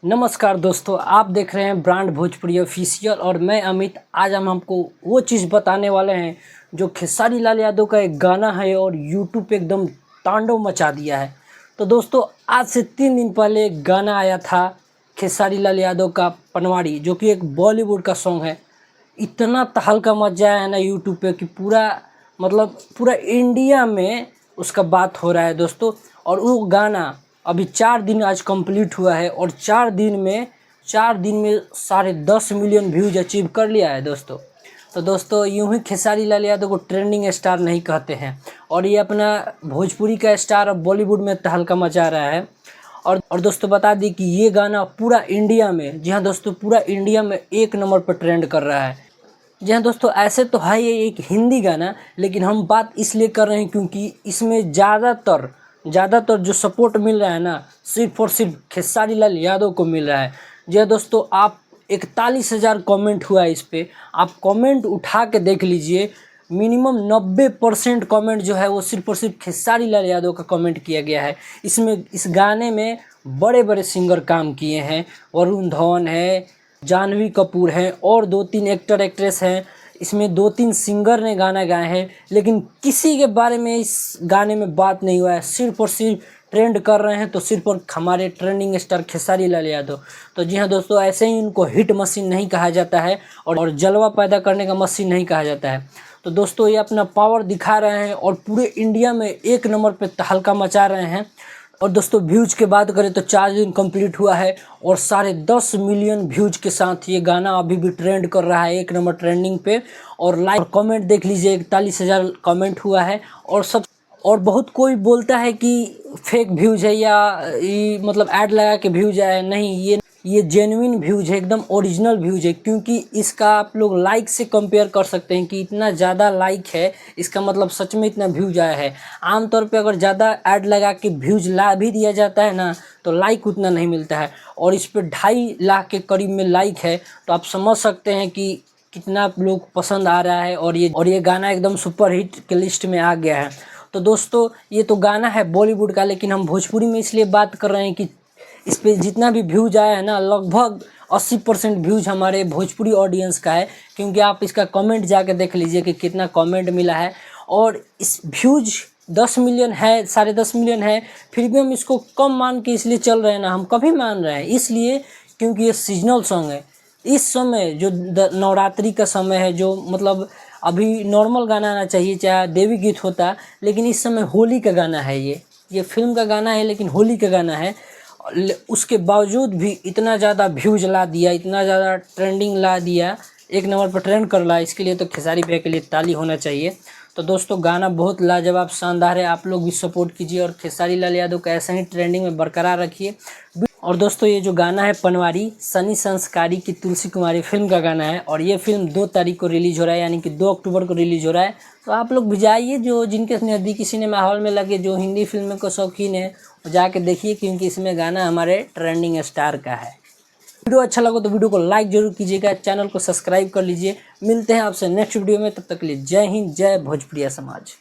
नमस्कार दोस्तों, आप देख रहे हैं ब्रांड भोजपुरी ऑफिशियल और मैं अमित। आज हम आपको वो चीज़ बताने वाले हैं जो खेसारी लाल यादव का एक गाना है और यूट्यूब पे एकदम तांडव मचा दिया है। तो दोस्तों, आज से 3 दिन पहले एक गाना आया था खेसारी लाल यादव का पनवाड़ी, जो कि एक बॉलीवुड का सॉन्ग है। इतना तहलका मचाया है ना यूट्यूब पे कि पूरा इंडिया में उसका बात हो रहा है दोस्तों। और वो गाना अभी 4 दिन आज कंप्लीट हुआ है और 4 दिन में 10.5 मिलियन व्यूज अचीव कर लिया है दोस्तों। तो दोस्तों, यूं ही खेसारी लाल यादव को ट्रेंडिंग स्टार नहीं कहते हैं और ये अपना भोजपुरी का स्टार अब बॉलीवुड में तहलका मचा रहा है। और दोस्तों, बता दी कि ये गाना पूरा इंडिया में, जी हाँ दोस्तों, पूरा इंडिया में 1 नंबर पर ट्रेंड कर रहा है। जी हाँ दोस्तों, ऐसे तो है ये एक हिंदी गाना, लेकिन हम बात इसलिए कर रहे हैं क्योंकि इसमें ज़्यादातर जो सपोर्ट मिल रहा है ना, सिर्फ और सिर्फ खेसारी लाल यादव को मिल रहा है। जी हाँ दोस्तों, आप 41,000 कमेंट हुआ है इस पर। आप कमेंट उठा के देख लीजिए, मिनिमम 90% कमेंट जो है वो सिर्फ और सिर्फ खेसारी लाल यादव का कमेंट किया गया है। इस गाने में बड़े बड़े सिंगर काम किए हैं, वरुण धवन है, जानवी कपूर हैं और 2-3 एक्टर एक्ट्रेस हैं। इसमें 2-3 सिंगर ने गाना गाए हैं, लेकिन किसी के बारे में इस गाने में बात नहीं हुआ है। सिर्फ और सिर्फ ट्रेंड कर रहे हैं तो सिर्फ और हमारे ट्रेंडिंग स्टार खेसारी लाल यादव। तो जी हाँ दोस्तों, ऐसे ही उनको हिट मशीन नहीं कहा जाता है और जलवा पैदा करने का मशीन नहीं कहा जाता है। तो दोस्तों, ये अपना पावर दिखा रहे हैं और पूरे इंडिया में 1 नंबर पे तहलका मचा रहे हैं। और दोस्तों, व्यूज की बात करें तो 4 दिन कंप्लीट हुआ है और 10.5 मिलियन व्यूज के साथ ये गाना अभी भी ट्रेंड कर रहा है 1 नंबर ट्रेंडिंग पे। और लाइक और कमेंट देख लीजिए, 41,000 कमेंट हुआ है। और बहुत कोई बोलता है कि फेक व्यूज है या ये मतलब ऐड लगा के व्यूज आए। नहीं, ये जेन्युइन व्यूज है, एकदम ओरिजिनल व्यूज है, क्योंकि इसका आप लोग लाइक से कंपेयर कर सकते हैं कि इतना ज़्यादा लाइक है, इसका मतलब सच में इतना व्यूज आया है। आमतौर पे अगर ज़्यादा ऐड लगा के व्यूज ला भी दिया जाता है ना, तो लाइक उतना नहीं मिलता है। और इस पर 2.5 लाख के करीब में लाइक है, तो आप समझ सकते हैं कि कितना लोग पसंद आ रहा है। और ये गाना एकदम सुपर हिट के लिस्ट में आ गया है। तो दोस्तों, ये तो गाना है बॉलीवुड का, लेकिन हम भोजपुरी में इसलिए बात कर रहे हैं कि इस पर जितना भी व्यूज आया है ना, लगभग 80% व्यूज हमारे भोजपुरी ऑडियंस का है। क्योंकि आप इसका कमेंट जाके देख लीजिए कि कितना कमेंट मिला है। और इस व्यूज 10 मिलियन है, 10.5 मिलियन है, फिर भी हम इसको कम मान के इसलिए चल रहे हैं ना, हम कभी मान रहे हैं इसलिए क्योंकि ये सीजनल सॉन्ग है। इस समय जो नवरात्रि का समय है, जो मतलब अभी नॉर्मल गाना आना चाहिए, चाहे देवी गीत होता, लेकिन इस समय होली का गाना है। ये फिल्म का गाना है, लेकिन होली का गाना है। उसके बावजूद भी इतना ज़्यादा व्यूज ला दिया, इतना ज़्यादा ट्रेंडिंग ला दिया, 1 नंबर पर ट्रेंड कर रहा है। इसके लिए तो खेसारी भैया के लिए ताली होना चाहिए। तो दोस्तों, गाना बहुत लाजवाब शानदार है, आप लोग भी सपोर्ट कीजिए और खेसारी लाल यादव को ऐसा ही ट्रेंडिंग में बरकरार रखिए। और दोस्तों, ये जो गाना है पनवाड़ी, सनी संस्कारी की तुलसी कुमारी फिल्म का गाना है और ये फिल्म 2 तारीख को रिलीज हो रहा है, यानी कि 2 अक्टूबर को रिलीज हो रहा है। तो आप लोग भी जाइए, जो जिनके नज़दीकी सिनेमा हॉल में लगे, जो हिंदी फिल्म को शौकीन है, वो जाके देखिए, क्योंकि इसमें गाना हमारे ट्रेंडिंग स्टार का है। वीडियो अच्छा लगा तो वीडियो को लाइक जरूर कीजिएगा, चैनल को सब्सक्राइब कर लीजिए। मिलते हैं आपसे नेक्स्ट वीडियो में, तब तक के लिए जय हिंद, जय भोजपुरिया समाज।